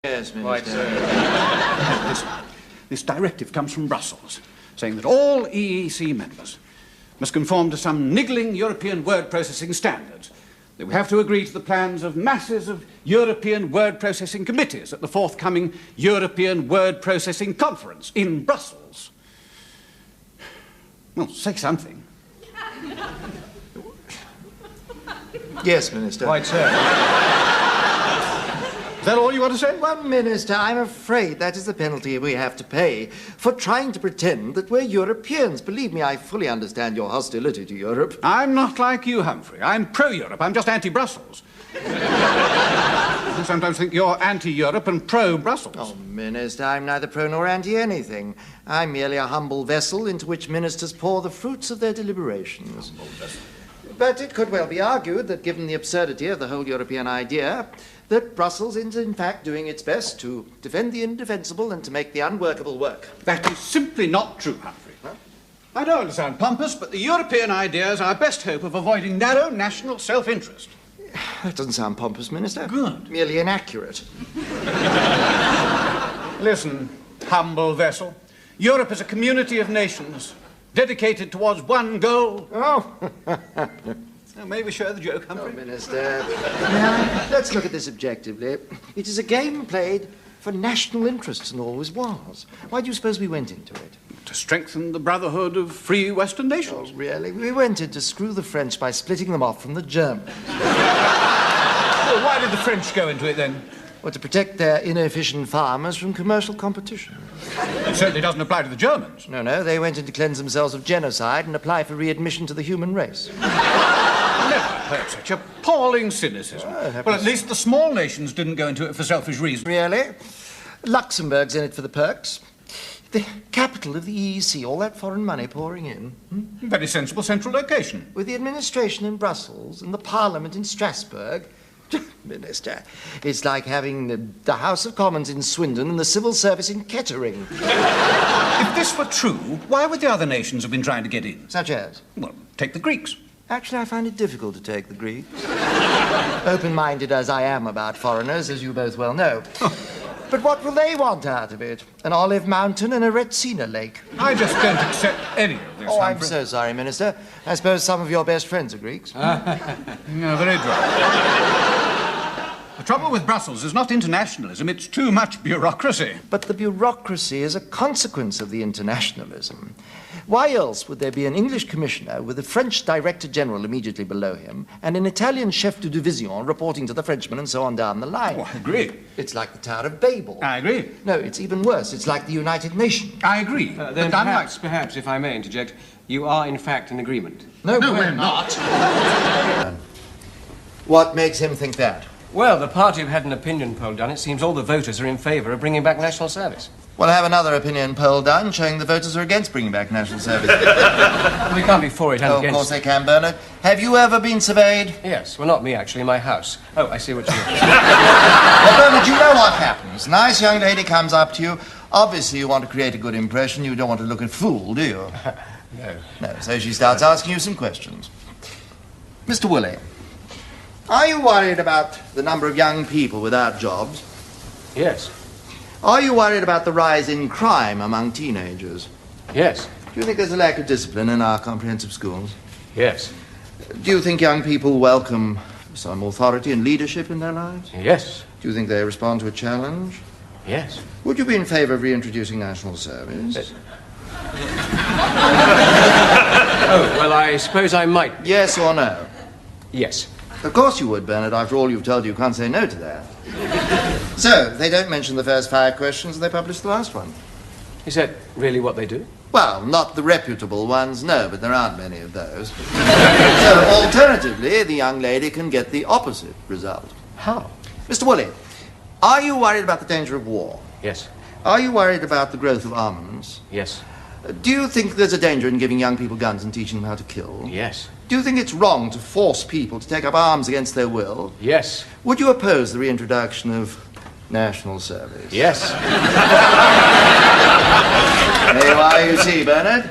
Yes, Minister. This directive comes from Brussels, saying that all EEC members must conform to some niggling European word processing standards. That we have to agree to the plans of masses of European word processing committees at the forthcoming European Word Processing Conference in Brussels. Well, say something. Yes, Minister. Quite so. Is that all you want to say? Well, Minister, I'm afraid that is the penalty we have to pay for trying to pretend that we're Europeans. Believe me, I fully understand your hostility to Europe. I'm not like you, Humphrey. I'm pro-Europe. I'm just anti-Brussels. I sometimes think you're anti-Europe and pro-Brussels. Oh, Minister, I'm neither pro nor anti-anything. I'm merely a humble vessel into which ministers pour the fruits of their deliberations. But it could well be argued that, given the absurdity of the whole European idea, that Brussels is in fact doing its best to defend the indefensible and to make the unworkable work. That is simply not true, Humphrey. Huh? I don't want to sound pompous, but the European idea is our best hope of avoiding narrow national self-interest. That doesn't sound pompous, Minister. Good. Merely inaccurate. Listen, humble vessel. Europe is a community of nations dedicated towards one goal. Oh. Now, may we share the joke, Humphrey? Oh, Minister. Now, let's look at this objectively. It is a game played for national interests and always was. Why do you suppose we went into it? To strengthen the brotherhood of free Western nations. Oh, really? We went in to screw the French by splitting them off from the Germans. Well, why did the French go into it, then? Well, to protect their inefficient farmers from commercial competition. It certainly doesn't apply to the Germans. No, they went in to cleanse themselves of genocide and apply for readmission to the human race. Never heard such appalling cynicism. Well, at least the small nations didn't go into it for selfish reasons. Really? Luxembourg's in it for the perks. The capital of the EEC, all that foreign money pouring in. Very sensible central location. With the administration in Brussels and the parliament in Strasbourg. Minister, it's like having the House of Commons in Swindon and the civil service in Kettering. If this were true, why would the other nations have been trying to get in? Such as? Well, take the Greeks. Actually, I find it difficult to take the Greeks. Open-minded as I am about foreigners, as you both well know. But what will they want out of it? An olive mountain and a Retsina lake. I just don't accept any of this, Oh, I'm Humphrey. so sorry, Minister. I suppose some of your best friends are Greeks. No, very dry. The trouble with Brussels is not internationalism, it's too much bureaucracy. But the bureaucracy is a consequence of the internationalism. Why else would there be an English commissioner with a French director general immediately below him and an Italian chef de division reporting to the Frenchman and so on down the line? Oh, I agree. It's like the Tower of Babel. I agree. No, it's even worse. It's like the United Nations. I agree. Then perhaps, if I may interject, you are in fact in agreement. No, we're not. What makes him think that? Well, the party have had an opinion poll done. It seems all the voters are in favour of bringing back national service. Well, have another opinion poll done showing the voters are against bringing back national service. We can't be for it and Oh, of against. course they can, Bernard. Have you ever been surveyed? Yes, well, not me, actually, my house. Oh, I see what you mean. Well, Bernard, you know what happens. A nice young lady comes up to you. Obviously, you want to create a good impression. You don't want to look a fool, do you? No, so she starts asking you some questions. Mr. Woolley, are you worried about the number of young people without jobs? Yes. Are you worried about the rise in crime among teenagers? Yes. Do you think there's a lack of discipline in our comprehensive schools? Yes. Do you think young people welcome some authority and leadership in their lives? Yes. Do you think they respond to a challenge? Yes. Would you be in favour of reintroducing national service? Yes. Oh, well, I suppose I might. Yes or no? Yes. Of course you would, Bernard. After all you've told you can't say no to that. So, they don't mention the first 5 questions and they publish the last one. Is that really what they do? Well, not the reputable ones, no, but there aren't many of those. So, alternatively, the young lady can get the opposite result. How? Mr. Woolley, are you worried about the danger of war? Yes. Are you worried about the growth of armaments? Yes. Do you think there's a danger in giving young people guns and teaching them how to kill? Yes. Do you think it's wrong to force people to take up arms against their will? Yes. Would you oppose the reintroduction of national service? Yes. There you are, you see, Bernard.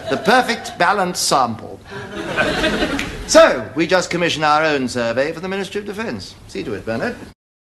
The perfect balanced sample. So, we just commissioned our own survey for the Ministry of Defence. See to it, Bernard.